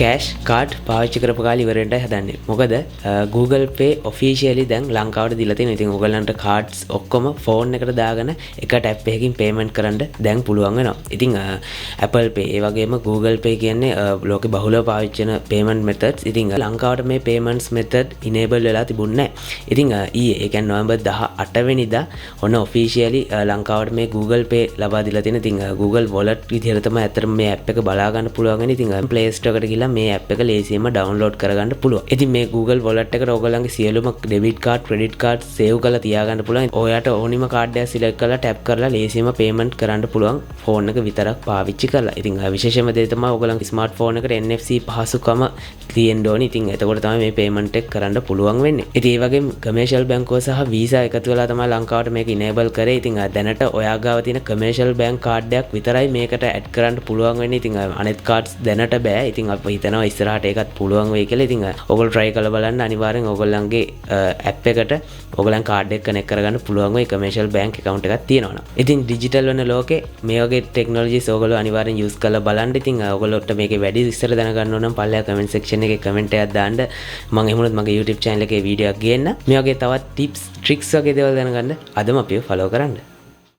Cash card පාවිච්චි කරපු කාලේ ඉවරෙන්ටයි හදන්නේ. මොකද Google Pay officially දැන් ලංකාවට දීලා තියෙනවා. ඉතින් ඔයගලන්ට cards ඔක්කොම ෆෝන් එකට දාගෙන එක ටැප් එකකින් payment කරන්න දැන් පුළුවන් වෙනවා. ඉතින් Apple Pay ඒ වගේම Google Pay කියන්නේ ලෝකේ බහුලව පාවිච්චි කරන payment methods. ඉතින් ලංකාවට මේ payments method enable වෙලා තිබුණේ නැහැ. ඉතින් ඊයේ ඒ කියන්නේ නොවැම්බර් 18 වෙනිදා ඔන්න officially ලංකාවට මේ Google Pay ලබා දීලා තියෙන. ඉතින් Google Wallet විදිහට තමයි අතරම මේ app එක බලා ගන්න පුළුවන් වෙන්නේ. ඉතින් Play Store එකට ගිහලා මේ app එක ලේසියෙන්ම download කරගන්න පුළුවන්. ඉතින් මේ Google Wallet එකට ඔයගොල්ලන්ගේ සියලුම debit card, credit card save කරලා තියාගන්න පුළුවන්. ඔයාට ඕනිම card එකක් select කරලා tap කරලා ලේසියෙන්ම payment කරන්න පුළුවන් phone එක විතරක් පාවිච්චි කරලා. ඉතින් විශේෂම දේ තමයි ඔයගොල්ලන්ගේ smartphone එකට NFC පහසුකම තියෙන්න ඕනේ. ඉතින් එතකොට තමයි මේ payment එක කරන්න පුළුවන් වෙන්නේ. ඉතින් ඒ වගේම commercial bank සහ Visa එකතු වෙලා තමයි ලංකාවට මේක enable කරේ. ඉතින් දැනට ඔයා ගාව තියෙන commercial bank card එකක් විතරයි මේකට add කරන්න පුළුවන් වෙන්නේ. ඉතින් අනෙත් cards දැනට බෑ. ඉතින් අපි හිතනවා ඉස්සරහට ඒකත් පුළුවන් වෙයි කියලා. ඉතින් ඔයගොල්ලෝ try කරලා බලන්න. අනිවාර්යෙන් ඔයගොල්ලන්ගේ app එකට ඔයගොල්ලන් card එක connect කරගන්න පුළුවන් වෙයි commercial bank account එකක් තියෙනවා නම්. ඉතින් digital වෙන ලෝකේ මේ වගේ technologies ඔයගොල්ලෝ අනිවාර්යෙන් use කරලා බලන්න. ඉතින් ඔයගොල්ලෝට මේකේ වැඩි විස්තර දැනගන්න ඕන නම් පල්ලෙහා comment section එකේ comment එකක් දාන්න. මම එහෙමනොත් මගේ YouTube channel එකේ වීඩියෝ එකක් ගේන්න. මේ වගේ තවත් tips tricks වගේ දේවල් දැනගන්න අදම අපිව follow කරන්න.